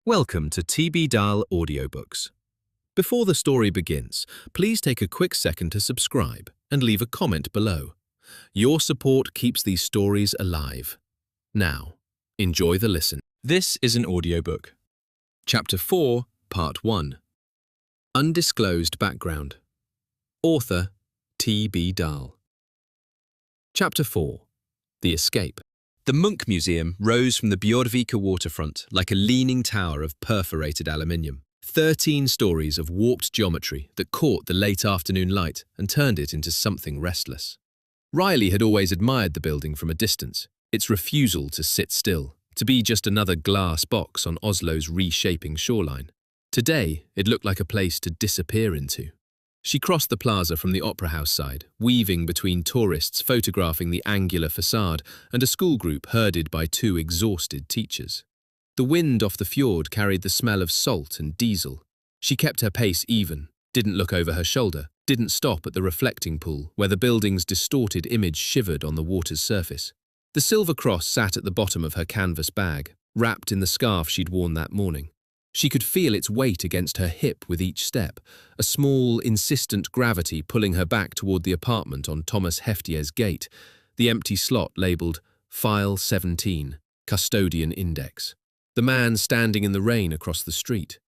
Welcome to TB Dahl Audiobooks. Before the story begins, please take a quick second to subscribe and leave a comment below. Your support keeps these stories alive. Now, enjoy the listen. This is an audiobook. Chapter 4, Part 1. Undisclosed Background. Author T.B. Dahl. Chapter 4. The Escape. The Munch Museum rose from the Bjørvika waterfront like a leaning tower of perforated aluminium. 13 stories of warped geometry that caught the late afternoon light and turned it into something restless. Riley had always admired the building from a distance, its refusal to sit still, to be just another glass box on Oslo's reshaping shoreline. Today, it looked like a place to disappear into. She crossed the plaza from the Opera House side, weaving between tourists photographing the angular facade and a school group herded by two exhausted teachers. The wind off the fjord carried the smell of salt and diesel. She kept her pace even, didn't look over her shoulder, didn't stop at the reflecting pool where the building's distorted image shivered on the water's surface. The silver cross sat at the bottom of her canvas bag, wrapped in the scarf she'd worn that morning. She could feel its weight against her hip with each step, a small, insistent gravity pulling her back toward the apartment on Thomas Heftier's gate, the empty slot labelled File 17, Custodian Index. The man standing in the rain across the street.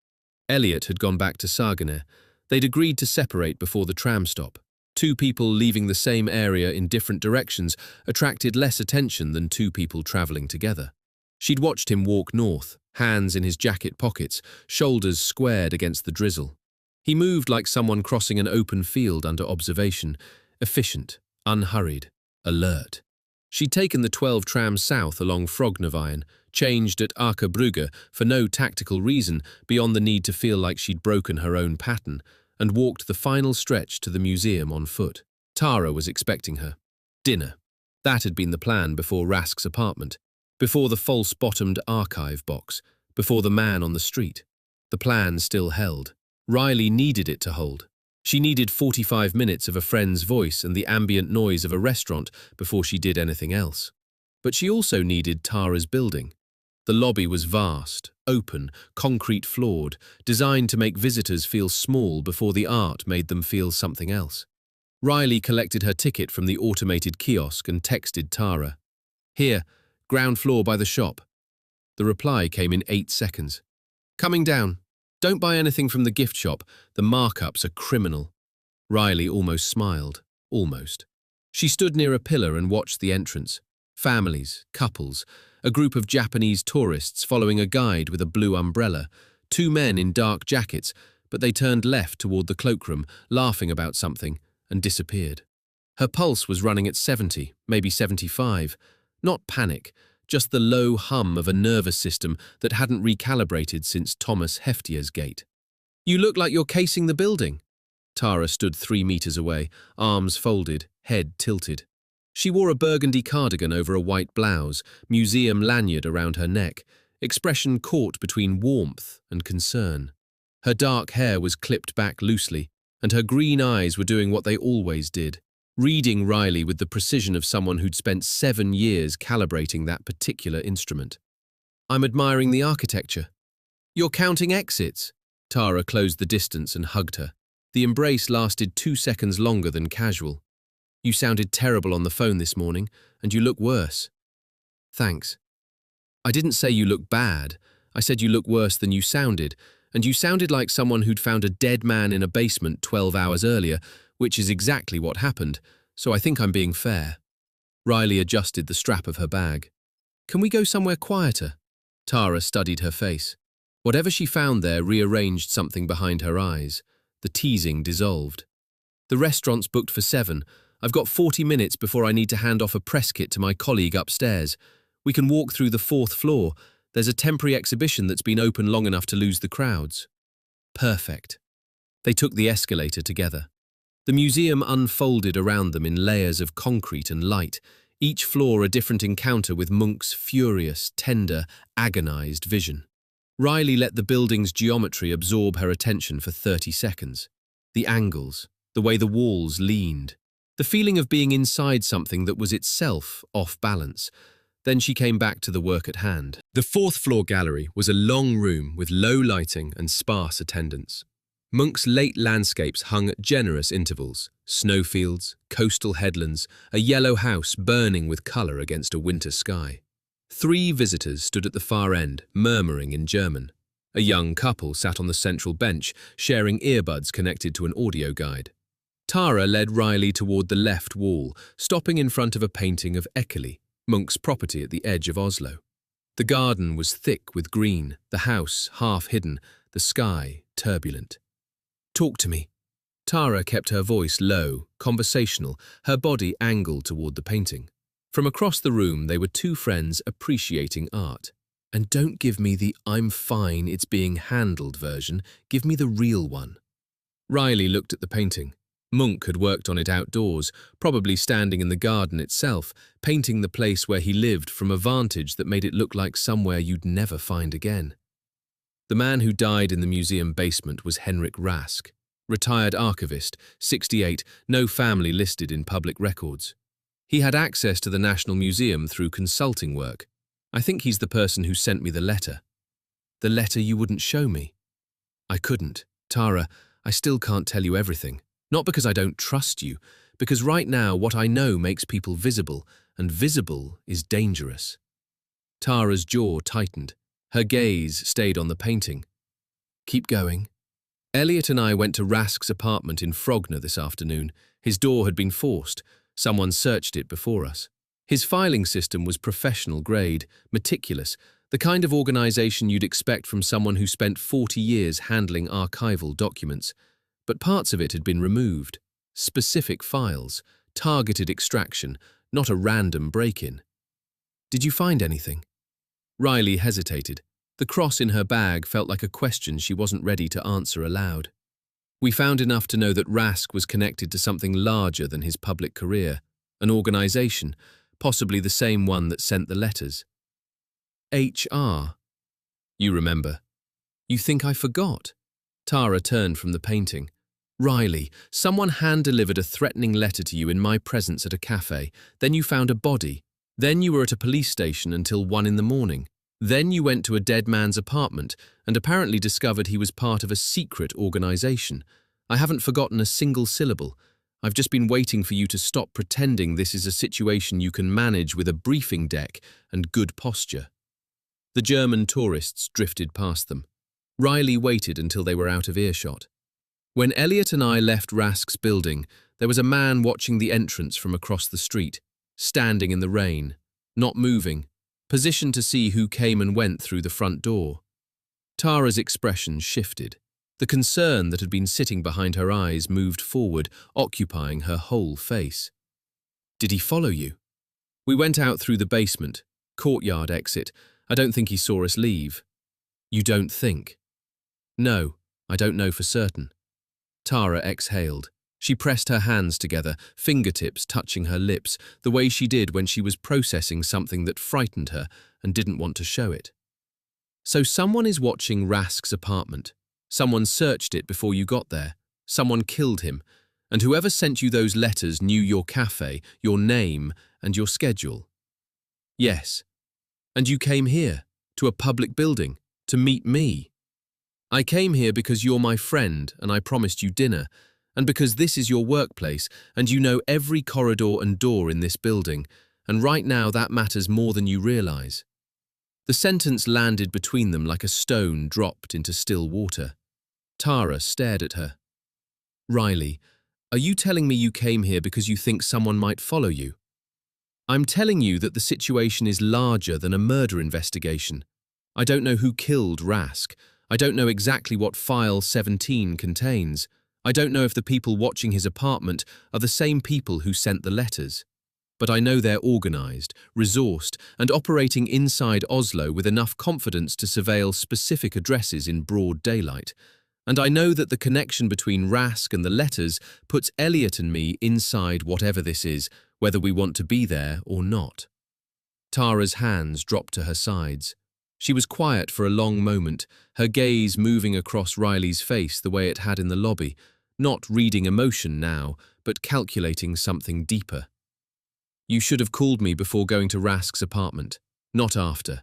Elliot had gone back to Sagene. They'd agreed to separate before the tram stop. Two people leaving the same area in different directions attracted less attention than two people travelling together. She'd watched him walk north, hands in his jacket pockets, shoulders squared against the drizzle. He moved like someone crossing an open field under observation, efficient, unhurried, alert. She'd taken the 12 tram south along Frognerveien, changed at Aker Brygge for no tactical reason beyond the need to feel like she'd broken her own pattern, and walked the final stretch to the museum on foot. Tara was expecting her. Dinner. That had been the plan before Rask's apartment. Before the false-bottomed archive box, before the man on the street. The plan still held. Riley needed it to hold. She needed 45 minutes of a friend's voice and the ambient noise of a restaurant before she did anything else. But she also needed Tara's building. The lobby was vast, open, concrete-floored, designed to make visitors feel small before the art made them feel something else. Riley collected her ticket from the automated kiosk and texted Tara. "Here. Ground floor by the shop." The reply came in 8 seconds. "Coming down. Don't buy anything from the gift shop. The markups are criminal." Riley almost smiled. Almost. She stood near a pillar and watched the entrance. Families, couples, a group of Japanese tourists following a guide with a blue umbrella, two men in dark jackets, but they turned left toward the cloakroom, laughing about something, and disappeared. Her pulse was running at 70, maybe 75. Not panic, just the low hum of a nervous system that hadn't recalibrated since Thomas Heftier's gate. "You look like you're casing the building." Tara stood 3 meters away, arms folded, head tilted. She wore a burgundy cardigan over a white blouse, museum lanyard around her neck, expression caught between warmth and concern. Her dark hair was clipped back loosely, and her green eyes were doing what they always did. Reading Riley with the precision of someone who'd spent 7 years calibrating that particular instrument. "I'm admiring the architecture." "You're counting exits." Tara closed the distance and hugged her. The embrace lasted 2 seconds longer than casual. "You sounded terrible on the phone this morning, and you look worse." "Thanks." "I didn't say you look bad. I said you look worse than you sounded, and you sounded like someone who'd found a dead man in a basement 12 hours earlier, which is exactly what happened, so I think I'm being fair." Riley adjusted the strap of her bag. "Can we go somewhere quieter?" Tara studied her face. Whatever she found there rearranged something behind her eyes. The teasing dissolved. "The restaurant's booked for 7. I've got 40 minutes before I need to hand off a press kit to my colleague upstairs. We can walk through the 4th floor. There's a temporary exhibition that's been open long enough to lose the crowds." Perfect. They took the escalator together. The museum unfolded around them in layers of concrete and light, each floor a different encounter with Munch's furious, tender, agonized vision. Riley let the building's geometry absorb her attention for 30 seconds. The angles, the way the walls leaned, the feeling of being inside something that was itself off balance, Then she came back to the work at hand. The fourth-floor gallery was a long room with low lighting and sparse attendance. Munch's late landscapes hung at generous intervals: snowfields, coastal headlands, a yellow house burning with colour against a winter sky. 3 visitors stood at the far end, murmuring in German. A young couple sat on the central bench, sharing earbuds connected to an audio guide. Tara led Riley toward the left wall, stopping in front of a painting of Ekeli, Munch's property at the edge of Oslo. The garden was thick with green, the house half hidden, the sky turbulent. "Talk to me." Tara kept her voice low, conversational, her body angled toward the painting. From across the room, they were 2 friends appreciating art. "And don't give me the 'I'm fine, it's being handled' version, give me the real one." Riley looked at the painting. Munch had worked on it outdoors, probably standing in the garden itself, painting the place where he lived from a vantage that made it look like somewhere you'd never find again. The man who died in the museum basement was Henrik Rask, retired archivist, 68, no family listed in public records. He had access to the National Museum through consulting work. "I think he's the person who sent me the letter." "The letter you wouldn't show me?" "I couldn't. Tara, I still can't tell you everything. Not because I don't trust you, because right now what I know makes people visible, and visible is dangerous." Tara's jaw tightened. Her gaze stayed on the painting. "Keep going." "Elliot and I went to Rask's apartment in Frogner this afternoon. His door had been forced. Someone searched it before us. His filing system was professional grade, meticulous, the kind of organization you'd expect from someone who spent 40 years handling archival documents. But parts of it had been removed. Specific files, targeted extraction, not a random break-in." "Did you find anything?" Riley hesitated. The cross in her bag felt like a question she wasn't ready to answer aloud. "We found enough to know that Rask was connected to something larger than his public career, an organization, possibly the same one that sent the letters." "HR. You remember." "You think I forgot?" Tara turned from the painting. "Riley, someone hand-delivered a threatening letter to you in my presence at a cafe. Then you found a body. Then you were at a police station until 1 in the morning. Then you went to a dead man's apartment and apparently discovered he was part of a secret organization. I haven't forgotten a single syllable. I've just been waiting for you to stop pretending this is a situation you can manage with a briefing deck and good posture." The German tourists drifted past them. Riley waited until they were out of earshot. "When Elliot and I left Rask's building, there was a man watching the entrance from across the street, standing in the rain, not moving, positioned to see who came and went through the front door." Tara's expression shifted. The concern that had been sitting behind her eyes moved forward, occupying her whole face. "Did he follow you?" "We went out through the basement, courtyard exit. I don't think he saw us leave." "You don't think?" "No, I don't know for certain." Tara exhaled. She pressed her hands together, fingertips touching her lips, the way she did when she was processing something that frightened her and didn't want to show it. "So someone is watching Rask's apartment. Someone searched it before you got there. Someone killed him. And whoever sent you those letters knew your cafe, your name, and your schedule." "Yes. And you came here, to a public building, to meet me." "I came here because you're my friend and I promised you dinner, and because this is your workplace and you know every corridor and door in this building, and right now that matters more than you realize." The sentence landed between them like a stone dropped into still water. Tara stared at her. "Riley, are you telling me you came here because you think someone might follow you?" "I'm telling you that the situation is larger than a murder investigation. I don't know who killed Rask. I don't know exactly what File 17 contains. I don't know if the people watching his apartment are the same people who sent the letters. But I know they're organized, resourced, and operating inside Oslo with enough confidence to surveil specific addresses in broad daylight. And I know that the connection between Rask and the letters puts Elliot and me inside whatever this is, whether we want to be there or not." Tara's hands dropped to her sides. She was quiet for a long moment, her gaze moving across Riley's face the way it had in the lobby, not reading emotion now, but calculating something deeper. You should have called me before going to Rask's apartment, not after.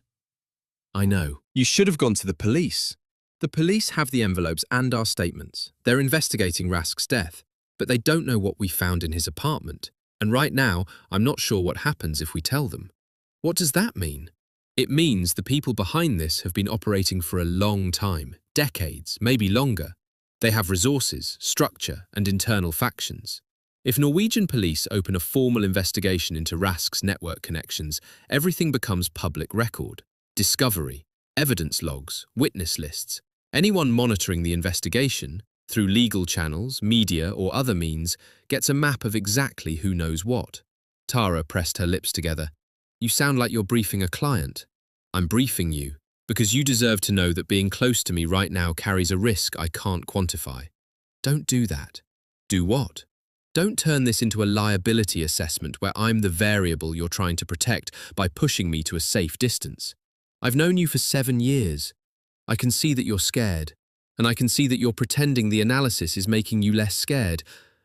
I know. You should have gone to the police. The police have the envelopes and our statements. They're investigating Rask's death, but they don't know what we found in his apartment. And right now, I'm not sure what happens if we tell them. What does that mean? It means the people behind this have been operating for a long time, decades, maybe longer. They have resources, structure, and internal factions. If Norwegian police open a formal investigation into Rask's network connections, everything becomes public record. Discovery, evidence logs, witness lists. Anyone monitoring the investigation, through legal channels, media, or other means, gets a map of exactly who knows what. Tara pressed her lips together. You sound like you're briefing a client. I'm briefing you, because you deserve to know that being close to me right now carries a risk I can't quantify. Don't do that. Do what? Don't turn this into a liability assessment where I'm the variable you're trying to protect by pushing me to a safe distance. I've known you for 7 years. I can see that you're scared, and I can see that you're pretending the analysis is making you less scared,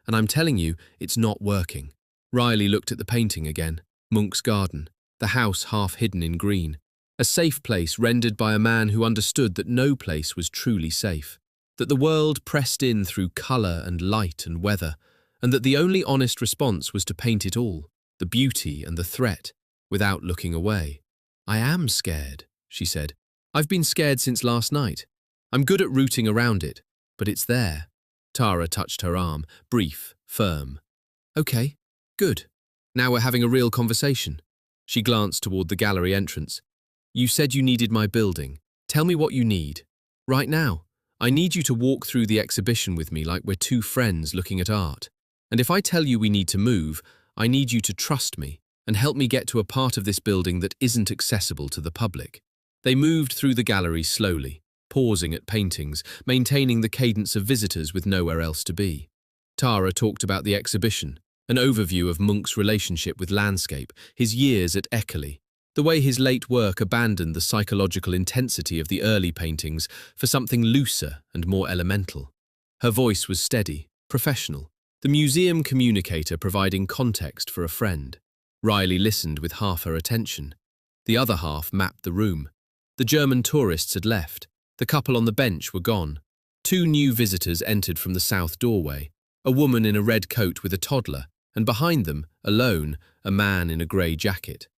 and I'm telling you it's not working. Riley looked at the painting again. Munch's garden, the house half hidden in green. A safe place rendered by a man who understood that no place was truly safe, that the world pressed in through colour and light and weather, and that the only honest response was to paint it all, the beauty and the threat, without looking away. I am scared, she said. I've been scared since last night. I'm good at rooting around it, but it's there. Tara touched her arm, brief, firm. Okay, good. Now we're having a real conversation. She glanced toward the gallery entrance. You said you needed my building. Tell me what you need. Right now. I need you to walk through the exhibition with me like we're two friends looking at art. And if I tell you we need to move, I need you to trust me and help me get to a part of this building that isn't accessible to the public. They moved through the gallery slowly, pausing at paintings, maintaining the cadence of visitors with nowhere else to be. Tara talked about the exhibition, an overview of Munch's relationship with landscape, his years at Eckerley, the way his late work abandoned the psychological intensity of the early paintings for something looser and more elemental. Her voice was steady, professional, the museum communicator providing context for a friend. Riley listened with half her attention. The other half mapped the room. The German tourists had left. The couple on the bench were gone. 2 new visitors entered from the south doorway, a woman in a red coat with a toddler, and behind them, alone, a man in a grey jacket.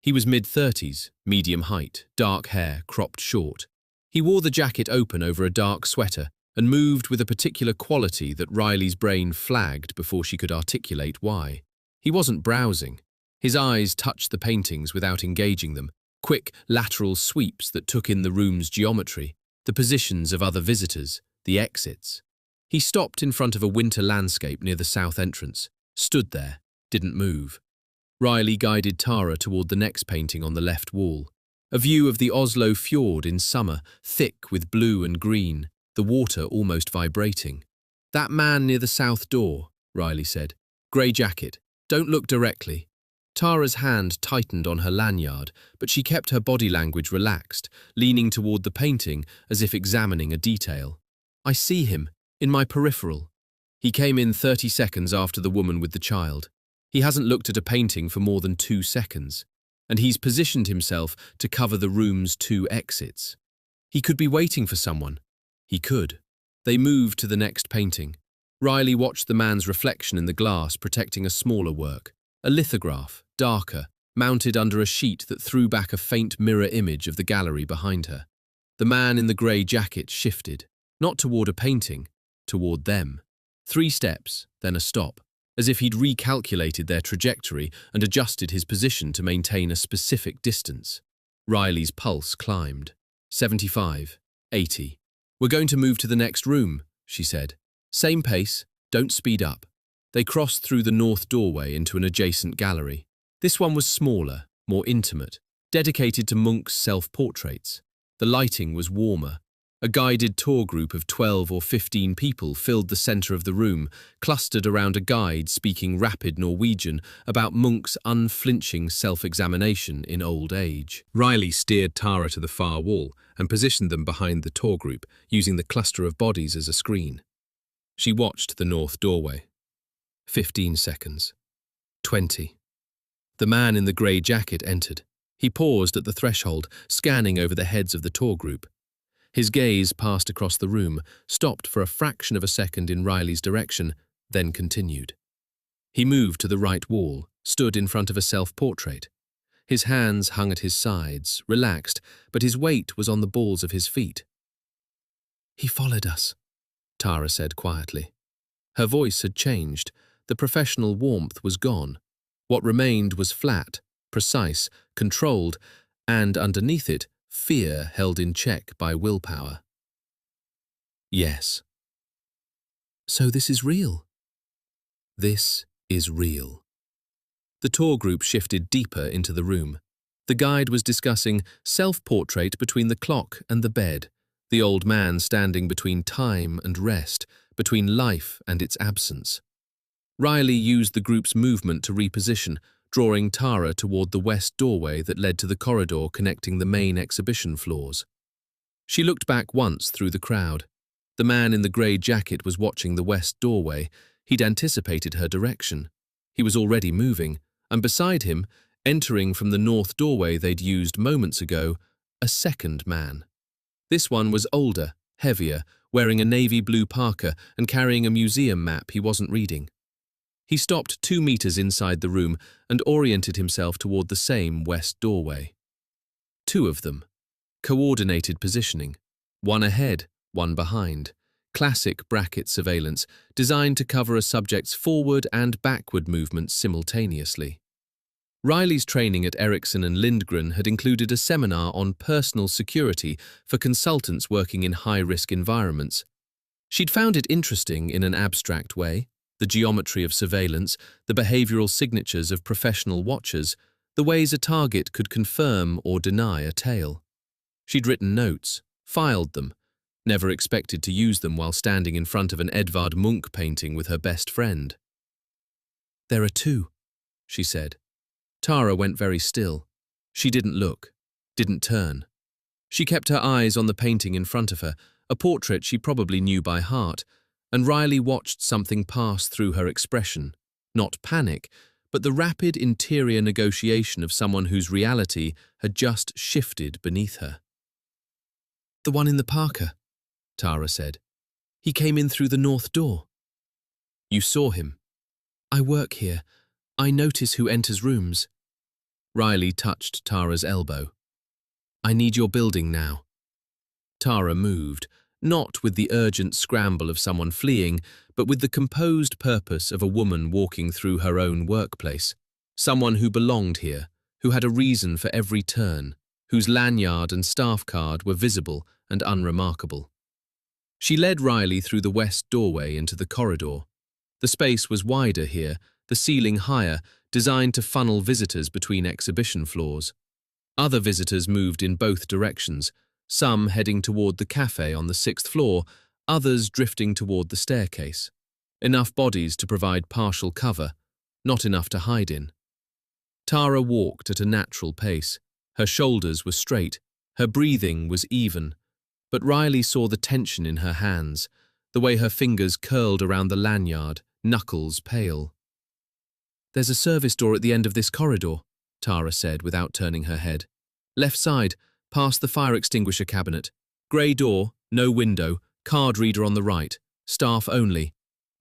He was mid-30s, medium height, dark hair, cropped short. He wore the jacket open over a dark sweater and moved with a particular quality that Riley's brain flagged before she could articulate why. He wasn't browsing. His eyes touched the paintings without engaging them, quick lateral sweeps that took in the room's geometry, the positions of other visitors, the exits. He stopped in front of a winter landscape near the south entrance, stood there, didn't move. Riley guided Tara toward the next painting on the left wall, a view of the Oslo fjord in summer, thick with blue and green, the water almost vibrating. That man near the south door, Riley said. Grey jacket. Don't look directly. Tara's hand tightened on her lanyard, but she kept her body language relaxed, leaning toward the painting as if examining a detail. I see him, in my peripheral. He came in 30 seconds after the woman with the child. He hasn't looked at a painting for more than 2 seconds, and he's positioned himself to cover the room's 2 exits. He could be waiting for someone. He could. They moved to the next painting. Riley watched the man's reflection in the glass protecting a smaller work, a lithograph, darker, mounted under a sheet that threw back a faint mirror image of the gallery behind her. The man in the grey jacket shifted, not toward a painting, toward them. 3 steps, then a stop, as if he'd recalculated their trajectory and adjusted his position to maintain a specific distance. Riley's pulse climbed. 75, 80. We're going to move to the next room, she said. Same pace, don't speed up. They crossed through the north doorway into an adjacent gallery. This one was smaller, more intimate, dedicated to Munch's self-portraits. The lighting was warmer. A guided tour group of 12 or 15 people filled the centre of the room, clustered around a guide speaking rapid Norwegian about Munch's unflinching self-examination in old age. Riley steered Tara to the far wall and positioned them behind the tour group, using the cluster of bodies as a screen. She watched the north doorway. 15 seconds. 20. The man in the grey jacket entered. He paused at the threshold, scanning over the heads of the tour group. His gaze passed across the room, stopped for a fraction of a second in Riley's direction, then continued. He moved to the right wall, stood in front of a self-portrait. His hands hung at his sides, relaxed, but his weight was on the balls of his feet. "He followed us," Tara said quietly. Her voice had changed. The professional warmth was gone. What remained was flat, precise, controlled, and underneath it, fear held in check by willpower. "Yes." "So this is real?" "This is real." The tour group shifted deeper into the room. The guide was discussing self-portrait between the clock and the bed, the old man standing between time and rest, between life and its absence. Riley used the group's movement to reposition, drawing Tara toward the west doorway that led to the corridor connecting the main exhibition floors. She looked back once through the crowd. The man in the grey jacket was watching the west doorway. He'd anticipated her direction. He was already moving, and beside him, entering from the north doorway they'd used moments ago, a second man. This one was older, heavier, wearing a navy blue parka and carrying a museum map he wasn't reading. He stopped 2 meters inside the room and oriented himself toward the same west doorway. 2 of them. Coordinated positioning. One ahead, one behind. Classic bracket surveillance, designed to cover a subject's forward and backward movements simultaneously. Riley's training at Ericsson and Lindgren had included a seminar on personal security for consultants working in high-risk environments. She'd found it interesting in an abstract way, the geometry of surveillance, the behavioral signatures of professional watchers, the ways a target could confirm or deny a tale. She'd written notes, filed them, never expected to use them while standing in front of an Edvard Munch painting with her best friend. "There are 2, she said. Tara went very still. She didn't look, didn't turn. She kept her eyes on the painting in front of her, a portrait she probably knew by heart, and Riley watched something pass through her expression, not panic, but the rapid interior negotiation of someone whose reality had just shifted beneath her. "The one in the parka," Tara said. "He came in through the north door." "You saw him?" "I work here. I notice who enters rooms." Riley touched Tara's elbow. "I need your building now." Tara moved, not with the urgent scramble of someone fleeing, but with the composed purpose of a woman walking through her own workplace. Someone who belonged here, who had a reason for every turn, whose lanyard and staff card were visible and unremarkable. She led Riley through the west doorway into the corridor. The space was wider here, the ceiling higher, designed to funnel visitors between exhibition floors. Other visitors moved in both directions, some heading toward the cafe on the 6th floor, others drifting toward the staircase. Enough bodies to provide partial cover, not enough to hide in. Tara walked at a natural pace. Her shoulders were straight, her breathing was even, but Riley saw the tension in her hands, the way her fingers curled around the lanyard, knuckles pale. "There's a service door at the end of this corridor," Tara said without turning her head. "Left side, past the fire extinguisher cabinet. Grey door, no window, card reader on the right, staff only.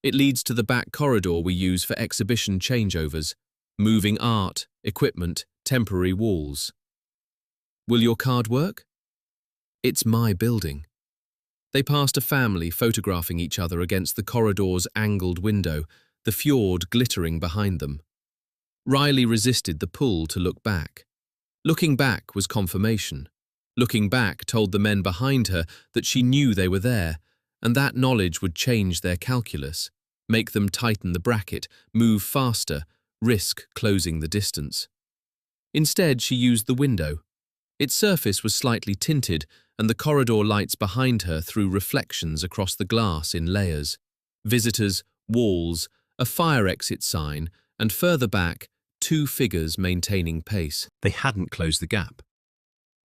It leads to the back corridor we use for exhibition changeovers, moving art, equipment, temporary walls." "Will your card work?" "It's my building." They passed a family photographing each other against the corridor's angled window, the fjord glittering behind them. Riley resisted the pull to look back. Looking back was confirmation. Looking back told the men behind her that she knew they were there, and that knowledge would change their calculus, make them tighten the bracket, move faster, risk closing the distance. Instead, she used the window. Its surface was slightly tinted, and the corridor lights behind her threw reflections across the glass in layers. Visitors, walls, a fire exit sign, and further back, 2 figures maintaining pace. They hadn't closed the gap.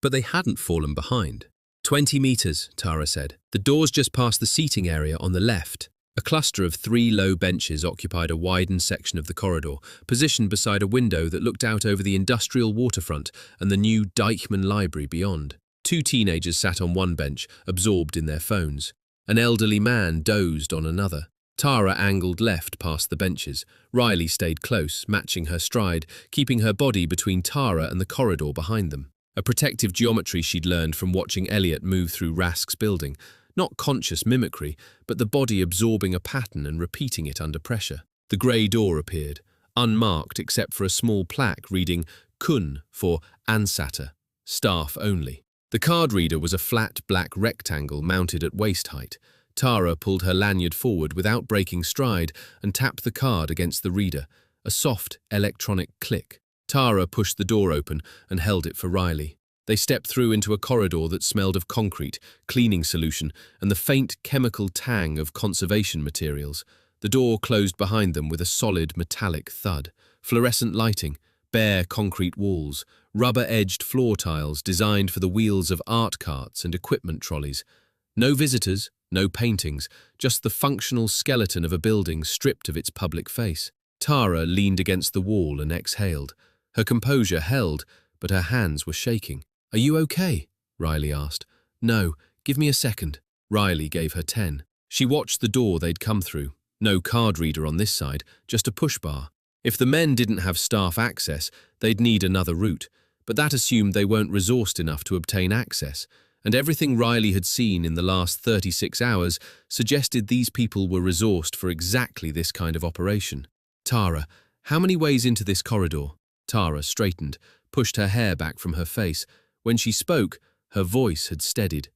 But they hadn't fallen behind. 20 meters, Tara said. The door's just past the seating area on the left. A cluster of 3 low benches occupied a widened section of the corridor, positioned beside a window that looked out over the industrial waterfront and the new Deichmann Library beyond. 2 teenagers sat on one bench, absorbed in their phones. An elderly man dozed on another. Tara angled left past the benches. Riley stayed close, matching her stride, keeping her body between Tara and the corridor behind them. A protective geometry she'd learned from watching Elliot move through Rask's building. Not conscious mimicry, but the body absorbing a pattern and repeating it under pressure. The grey door appeared, unmarked except for a small plaque reading Kun for Ansatte, staff only. The card reader was a flat black rectangle mounted at waist height. Tara pulled her lanyard forward without breaking stride and tapped the card against the reader, a soft electronic click. Tara pushed the door open and held it for Riley. They stepped through into a corridor that smelled of concrete, cleaning solution, and the faint chemical tang of conservation materials. The door closed behind them with a solid metallic thud. Fluorescent lighting, bare concrete walls, rubber-edged floor tiles designed for the wheels of art carts and equipment trolleys. No visitors, no paintings, just the functional skeleton of a building stripped of its public face. Tara leaned against the wall and exhaled. Her composure held, but her hands were shaking. "Are you okay?" Riley asked. "No, give me a second." Riley gave her 10. She watched the door they'd come through. No card reader on this side, just a push bar. If the men didn't have staff access, they'd need another route, but that assumed they weren't resourced enough to obtain access, and everything Riley had seen in the last 36 hours suggested these people were resourced for exactly this kind of operation. "Tara, how many ways into this corridor?" Tara straightened, pushed her hair back from her face. When she spoke, her voice had steadied.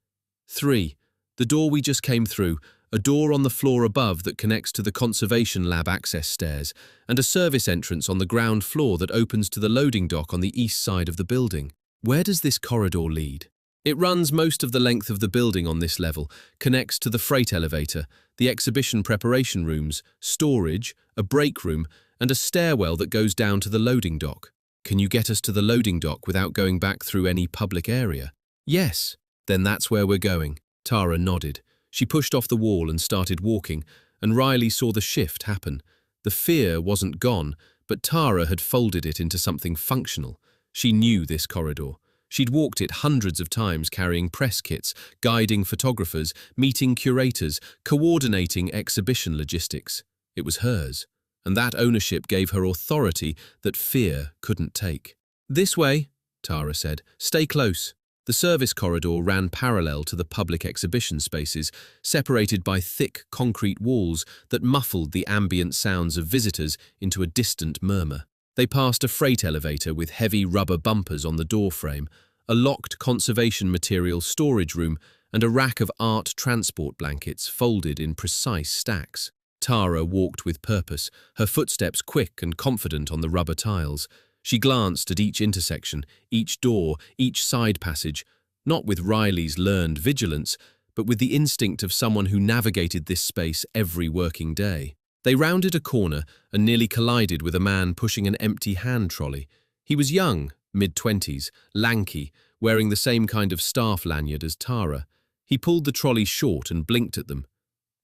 3. The door we just came through, a door on the floor above that connects to the conservation lab access stairs, and a service entrance on the ground floor that opens to the loading dock on the east side of the building. Where does this corridor lead? It runs most of the length of the building on this level, connects to the freight elevator, the exhibition preparation rooms, storage, a break room, and a stairwell that goes down to the loading dock. Can you get us to the loading dock without going back through any public area? Yes. Then that's where we're going. Tara nodded. She pushed off the wall and started walking, and Riley saw the shift happen. The fear wasn't gone, but Tara had folded it into something functional. She knew this corridor. She'd walked it hundreds of times carrying press kits, guiding photographers, meeting curators, coordinating exhibition logistics. It was hers. And that ownership gave her authority that fear couldn't take. "This way," Tara said. "Stay close." The service corridor ran parallel to the public exhibition spaces, separated by thick concrete walls that muffled the ambient sounds of visitors into a distant murmur. They passed a freight elevator with heavy rubber bumpers on the door frame, a locked conservation material storage room, and a rack of art transport blankets folded in precise stacks. Tara walked with purpose, her footsteps quick and confident on the rubber tiles. She glanced at each intersection, each door, each side passage, not with Riley's learned vigilance, but with the instinct of someone who navigated this space every working day. They rounded a corner and nearly collided with a man pushing an empty hand trolley. He was young, mid-20s, lanky, wearing the same kind of staff lanyard as Tara. He pulled the trolley short and blinked at them.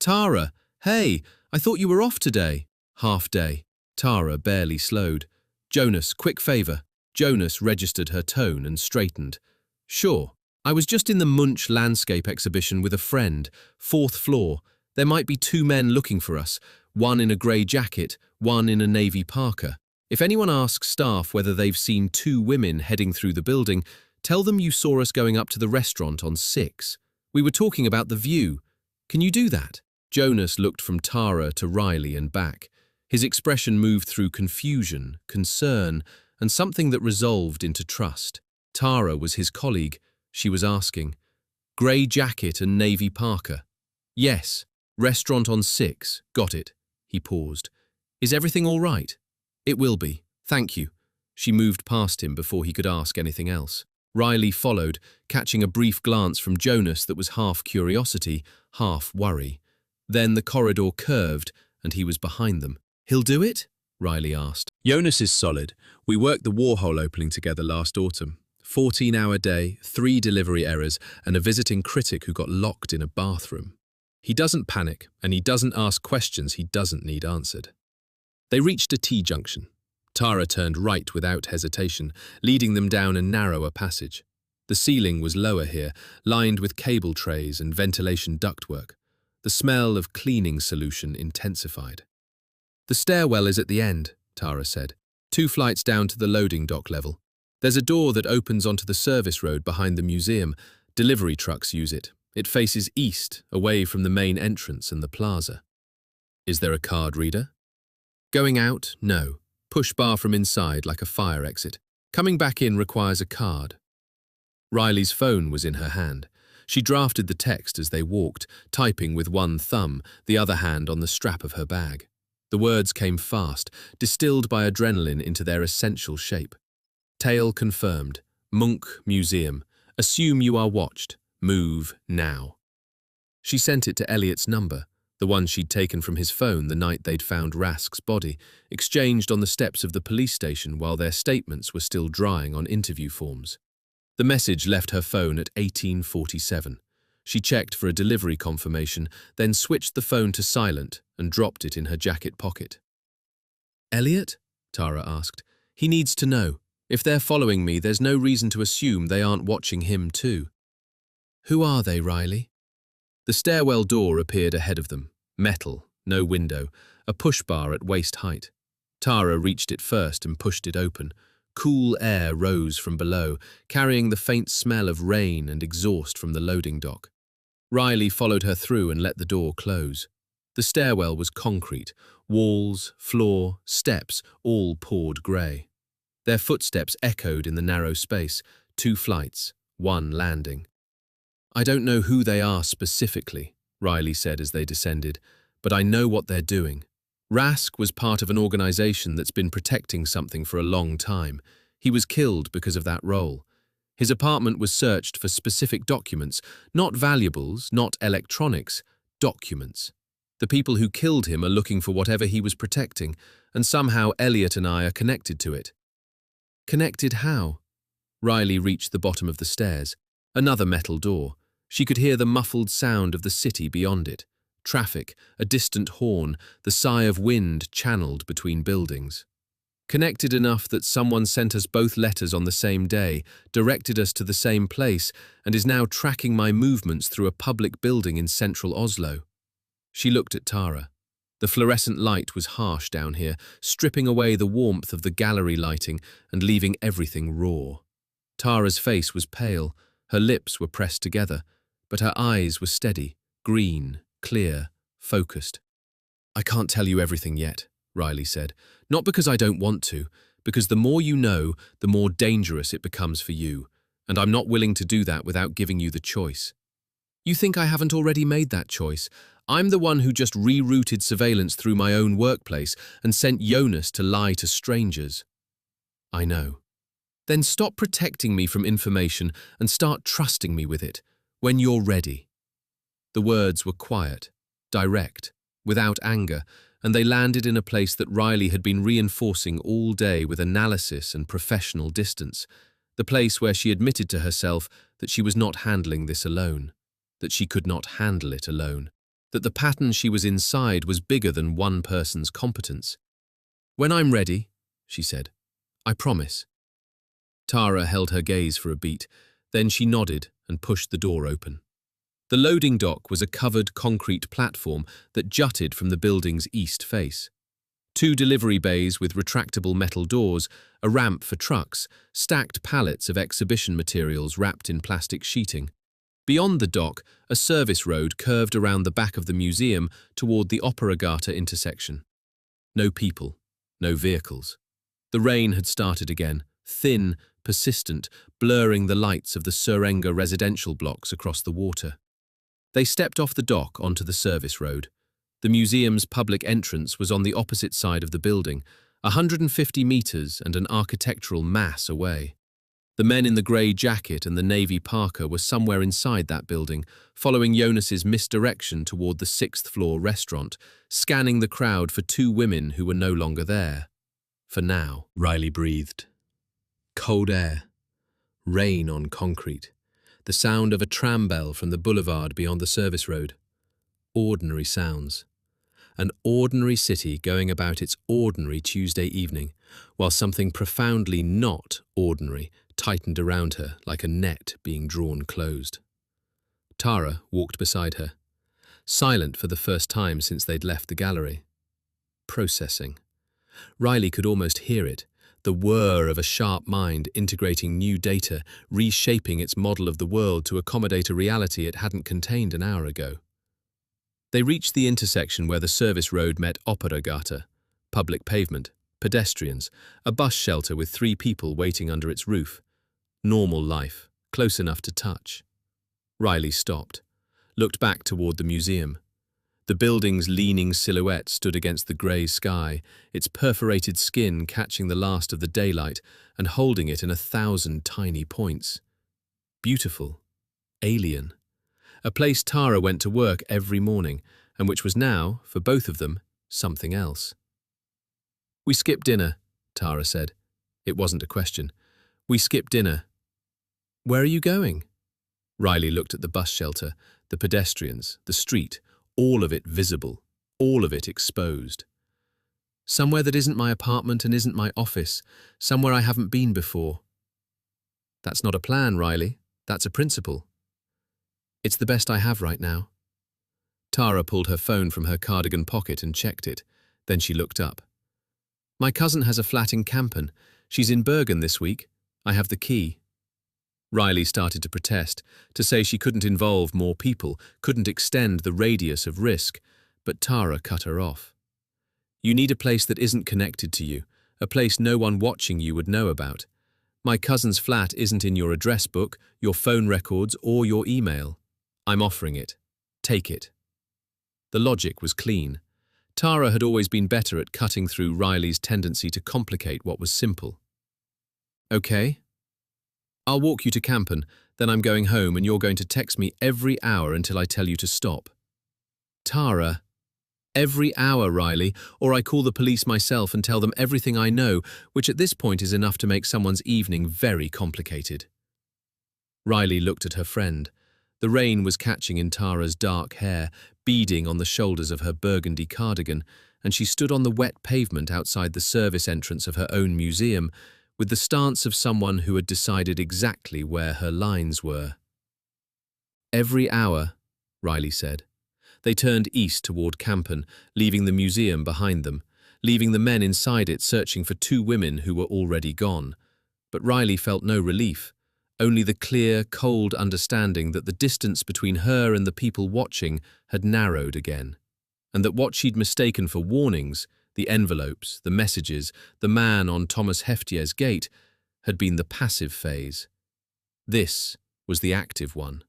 "Tara! Hey, I thought you were off today." "Half day." Tara barely slowed. "Jonas, quick favor." Jonas registered her tone and straightened. "Sure. I was just in the Munch landscape exhibition with a friend, 4th floor. There might be 2 men looking for us, one in a grey jacket, one in a navy parka. If anyone asks staff whether they've seen 2 women heading through the building, tell them you saw us going up to the restaurant on 6. We were talking about the view. Can you do that?" Jonas looked from Tara to Riley and back. His expression moved through confusion, concern, and something that resolved into trust. Tara was his colleague. She was asking. "Grey jacket and navy parka." "Yes. Restaurant on 6. Got it." He paused. "Is everything all right?" "It will be. Thank you." She moved past him before he could ask anything else. Riley followed, catching a brief glance from Jonas that was half curiosity, half worry. Then the corridor curved, and he was behind them. "He'll do it?" Riley asked. "Jonas is solid. We worked the Warhol opening together last autumn. 14-hour day, 3 delivery errors, and a visiting critic who got locked in a bathroom." He doesn't panic, and he doesn't ask questions he doesn't need answered. They reached a T-junction. Tara turned right without hesitation, leading them down a narrower passage. The ceiling was lower here, lined with cable trays and ventilation ductwork. The smell of cleaning solution intensified. "The stairwell is at the end," Tara said. "2 flights down to the loading dock level. There's a door that opens onto the service road behind the museum. Delivery trucks use it. It faces east, away from the main entrance and the plaza." "Is there a card reader?" "Going out, no. Push bar from inside like a fire exit. Coming back in requires a card." Riley's phone was in her hand. She drafted the text as they walked, typing with one thumb, the other hand on the strap of her bag. The words came fast, distilled by adrenaline into their essential shape. "Tale confirmed. Munch Museum. Assume you are watched. Move now." She sent it to Elliot's number, the one she'd taken from his phone the night they'd found Rask's body, exchanged on the steps of the police station while their statements were still drying on interview forms. The message left her phone at 18:47. She checked for a delivery confirmation, then switched the phone to silent and dropped it in her jacket pocket. "Elliot?" Tara asked. "He needs to know. If they're following me, there's no reason to assume they aren't watching him too." "Who are they, Riley?" The stairwell door appeared ahead of them. Metal, no window, a push bar at waist height. Tara reached it first and pushed it open. Cool air rose from below, carrying the faint smell of rain and exhaust from the loading dock. Riley followed her through and let the door close. The stairwell was concrete, walls, floor, steps, all poured grey. Their footsteps echoed in the narrow space, 2 flights, 1 landing. "I don't know who they are specifically," Riley said as they descended, "but I know what they're doing. Rask was part of an organization that's been protecting something for a long time. He was killed because of that role. His apartment was searched for specific documents, not valuables, not electronics, documents. The people who killed him are looking for whatever he was protecting, and somehow Elliot and I are connected to it." "Connected how?" Riley reached the bottom of the stairs. Another metal door. She could hear the muffled sound of the city beyond it. Traffic, a distant horn, the sigh of wind channeled between buildings. "Connected enough that someone sent us both letters on the same day, directed us to the same place, and is now tracking my movements through a public building in central Oslo." She looked at Tara. The fluorescent light was harsh down here, stripping away the warmth of the gallery lighting and leaving everything raw. Tara's face was pale, her lips were pressed together, but her eyes were steady, green, clear, focused. "I can't tell you everything yet," Riley said. "Not because I don't want to, because the more you know, the more dangerous it becomes for you, and I'm not willing to do that without giving you the choice." "You think I haven't already made that choice? I'm the one who just rerouted surveillance through my own workplace and sent Jonas to lie to strangers." "I know." "Then stop protecting me from information and start trusting me with it, when you're ready." The words were quiet, direct, without anger, and they landed in a place that Riley had been reinforcing all day with analysis and professional distance, the place where she admitted to herself that she was not handling this alone, that she could not handle it alone, that the pattern she was inside was bigger than one person's competence. "When I'm ready," she said. "I promise." Tara held her gaze for a beat, then she nodded and pushed the door open. The loading dock was a covered concrete platform that jutted from the building's east face. 2 delivery bays with retractable metal doors, a ramp for trucks, stacked pallets of exhibition materials wrapped in plastic sheeting. Beyond the dock, a service road curved around the back of the museum toward the Operagata intersection. No people, no vehicles. The rain had started again, thin, persistent, blurring the lights of the Surenga residential blocks across the water. They stepped off the dock onto the service road. The museum's public entrance was on the opposite side of the building, 150 meters and an architectural mass away. The men in the grey jacket and the navy parka were somewhere inside that building, following Jonas's misdirection toward the 6th-floor restaurant, scanning the crowd for 2 women who were no longer there. For now, Riley breathed. Cold air, rain on concrete, the sound of a tram bell from the boulevard beyond the service road. ordinary sounds. An ordinary city going about its ordinary Tuesday evening, while something profoundly not ordinary tightened around her like a net being drawn closed. Tara walked beside her, silent for the first time since they'd left the gallery. Processing. Riley could almost hear it, the whir of a sharp mind integrating new data, reshaping its model of the world to accommodate a reality it hadn't contained an hour ago. They reached the intersection where the service road met Opera Gata, public pavement, pedestrians, a bus shelter with 3 people waiting under its roof. Normal life, close enough to touch. Riley stopped, looked back toward the museum. The building's leaning silhouette stood against the grey sky, its perforated skin catching the last of the daylight and holding it in 1,000 tiny points. Beautiful. Alien. A place Tara went to work every morning, and which was now, for both of them, something else. "We skipped dinner," Tara said. It wasn't a question. "We skipped dinner." "Where are you going?" Riley looked at the bus shelter, the pedestrians, the street, all of it visible, all of it exposed. "Somewhere that isn't my apartment and isn't my office, somewhere I haven't been before." "That's not a plan, Riley. That's a principle." "It's the best I have right now." Tara pulled her phone from her cardigan pocket and checked it. Then she looked up. "My cousin has a flat in Kampen. She's in Bergen this week. I have the key." Riley started to protest, to say she couldn't involve more people, couldn't extend the radius of risk, but Tara cut her off. "You need a place that isn't connected to you, a place no one watching you would know about. My cousin's flat isn't in your address book, your phone records, or your email. I'm offering it. Take it." The logic was clean. Tara had always been better at cutting through Riley's tendency to complicate what was simple. "Okay. I'll walk you to Kampen, then I'm going home and you're going to text me every hour until I tell you to stop." "Tara, every hour, Riley, or I call the police myself and tell them everything I know, which at this point is enough to make someone's evening very complicated." Riley looked at her friend. The rain was catching in Tara's dark hair, beading on the shoulders of her burgundy cardigan, and she stood on the wet pavement outside the service entrance of her own museum, with the stance of someone who had decided exactly where her lines were. "Every hour," Riley said. They turned east toward Kampen, leaving the museum behind them, leaving the men inside it searching for 2 women who were already gone. But Riley felt no relief, only the clear, cold understanding that the distance between her and the people watching had narrowed again, and that what she'd mistaken for warnings, the envelopes, the messages, the man on Thomas Heftier's gate, had been the passive phase. This was the active one.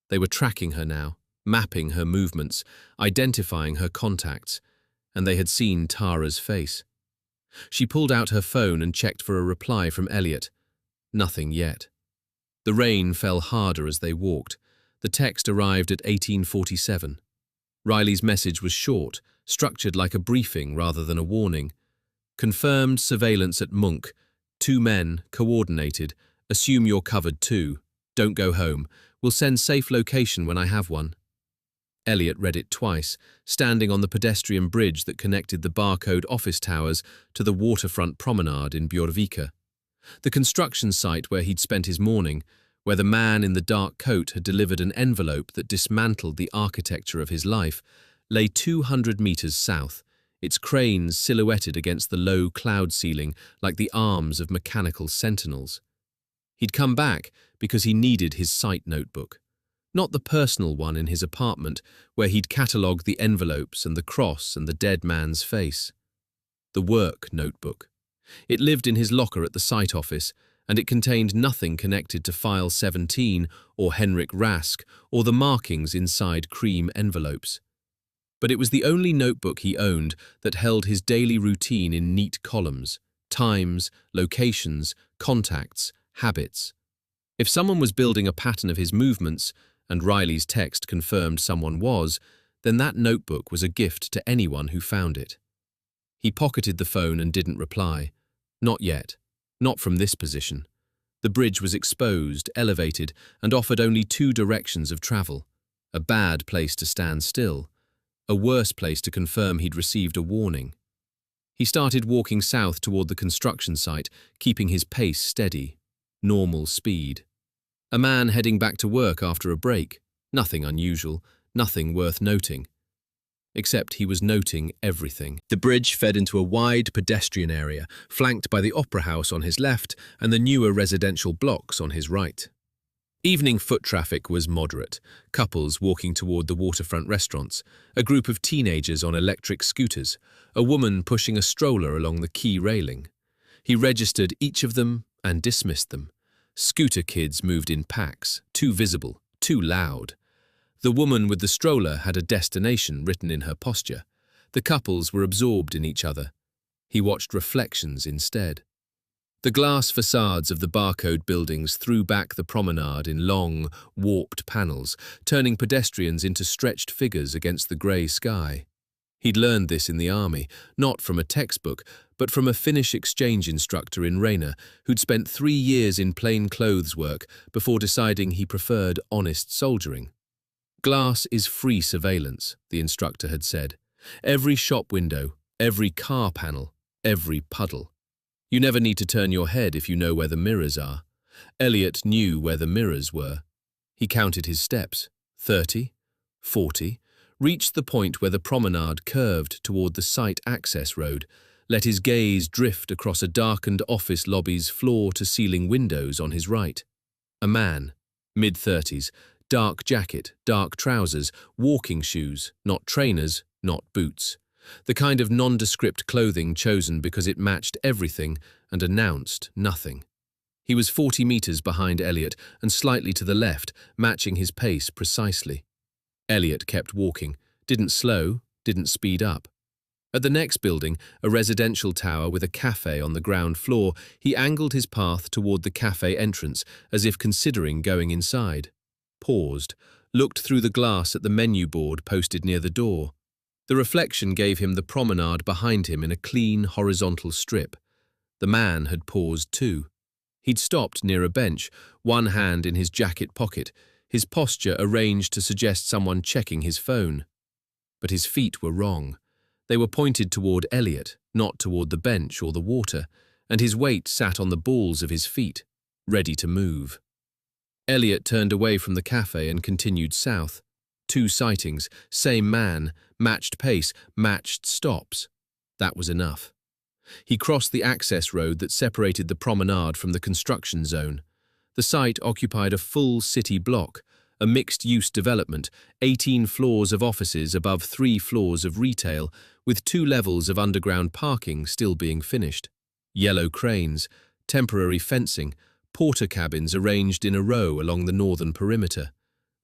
They were tracking her now, mapping her movements, identifying her contacts, and they had seen Tara's face. She pulled out her phone and checked for a reply from Elliot. Nothing yet. The rain fell harder as they walked. The text arrived at 1847. Riley's message was short, structured like a briefing rather than a warning. "Confirmed surveillance at Munch. 2 men, coordinated. Assume you're covered too. Don't go home. We'll send safe location when I have one." Elliot read it twice, standing on the pedestrian bridge that connected the barcode office towers to the waterfront promenade in Bjørvika. The construction site where he'd spent his morning, where the man in the dark coat had delivered an envelope that dismantled the architecture of his life, lay 200 meters south, its cranes silhouetted against the low cloud ceiling like the arms of mechanical sentinels. He'd come back because he needed his site notebook. Not the personal one in his apartment, where he'd catalogued the envelopes and the cross and the dead man's face. The work notebook. It lived in his locker at the site office, and it contained nothing connected to File 17 or Henrik Rask or the markings inside cream envelopes. But it was the only notebook he owned that held his daily routine in neat columns: times, locations, contacts, habits. If someone was building a pattern of his movements, and Riley's text confirmed someone was, then that notebook was a gift to anyone who found it. He pocketed the phone and didn't reply. Not yet. Not from this position. The bridge was exposed, elevated, and offered only 2 directions of travel. A bad place to stand still. a worse place to confirm he'd received a warning. He started walking south toward the construction site, keeping his pace steady. Normal speed. A man heading back to work after a break. Nothing unusual, nothing worth noting. Except he was noting everything. The bridge fed into a wide pedestrian area, flanked by the opera house on his left and the newer residential blocks on his right. Evening foot traffic was moderate, couples walking toward the waterfront restaurants, a group of teenagers on electric scooters, a woman pushing a stroller along the quay railing. He registered each of them and dismissed them. Scooter kids moved in packs, too visible, too loud. The woman with the stroller had a destination written in her posture. The couples were absorbed in each other. He watched reflections instead. The glass facades of the barcode buildings threw back the promenade in long, warped panels, turning pedestrians into stretched figures against the grey sky. He'd learned this in the army, not from a textbook, but from a Finnish exchange instructor in Reina who'd spent 3 years in plain clothes work before deciding he preferred honest soldiering. Glass is free surveillance, the instructor had said. Every shop window, every car panel, every puddle. You never need to turn your head if you know where the mirrors are. Elliot knew where the mirrors were. He counted his steps. 30, 40, reached the point where the promenade curved toward the site access road, let his gaze drift across a darkened office lobby's floor-to-ceiling windows on his right. A man, mid-30s, dark jacket, dark trousers, walking shoes, not trainers, not boots. The kind of nondescript clothing chosen because it matched everything and announced nothing. He was 40 meters behind Elliot and slightly to the left, matching his pace precisely. Elliot kept walking, didn't slow, didn't speed up. At the next building, a residential tower with a cafe on the ground floor, he angled his path toward the cafe entrance as if considering going inside. Paused, looked through the glass at the menu board posted near the door. The reflection gave him the promenade behind him in a clean, horizontal strip. The man had paused too. He'd stopped near a bench, one hand in his jacket pocket, his posture arranged to suggest someone checking his phone. But his feet were wrong. They were pointed toward Elliot, not toward the bench or the water, and his weight sat on the balls of his feet, ready to move. Elliot turned away from the cafe and continued south. 2 sightings, same man, matched pace, matched stops. That was enough. He crossed the access road that separated the promenade from the construction zone. The site occupied a full city block, a mixed-use development, 18 floors of offices above 3 floors of retail, with 2 levels of underground parking still being finished. Yellow cranes, temporary fencing, porter cabins arranged in a row along the northern perimeter.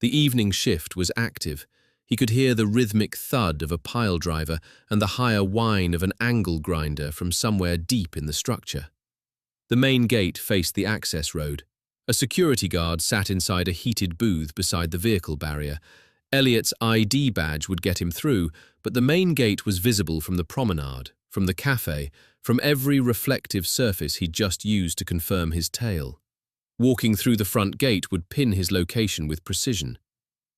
The evening shift was active. He could hear the rhythmic thud of a pile driver and the higher whine of an angle grinder from somewhere deep in the structure. The main gate faced the access road. A security guard sat inside a heated booth beside the vehicle barrier. Elliot's ID badge would get him through, but the main gate was visible from the promenade, from the cafe, from every reflective surface he'd just used to confirm his tale. Walking through the front gate would pin his location with precision.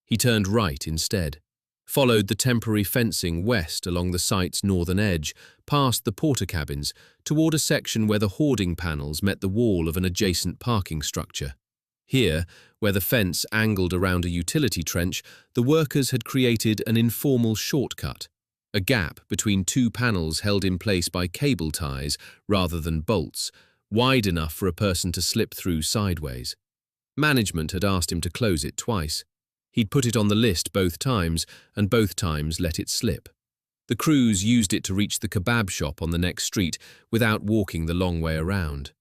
He turned right instead, followed the temporary fencing west along the site's northern edge, past the porter cabins, toward a section where the hoarding panels met the wall of an adjacent parking structure. Here, where the fence angled around a utility trench, the workers had created an informal shortcut, a gap between 2 panels held in place by cable ties rather than bolts, wide enough for a person to slip through sideways. Management had asked him to close it twice. He'd put it on the list both times, and both times let it slip. The crews used it to reach the kebab shop on the next street without walking the long way around.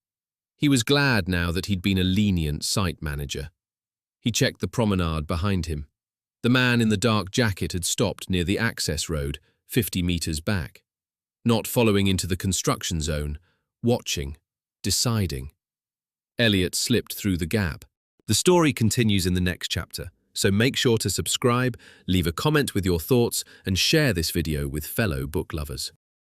He was glad now that he'd been a lenient site manager. He checked the promenade behind him. The man in the dark jacket had stopped near the access road, 50 meters back. Not following into the construction zone, watching, deciding. Elliot slipped through the gap. The story continues in the next chapter, so make sure to subscribe, leave a comment with your thoughts, and share this video with fellow book lovers.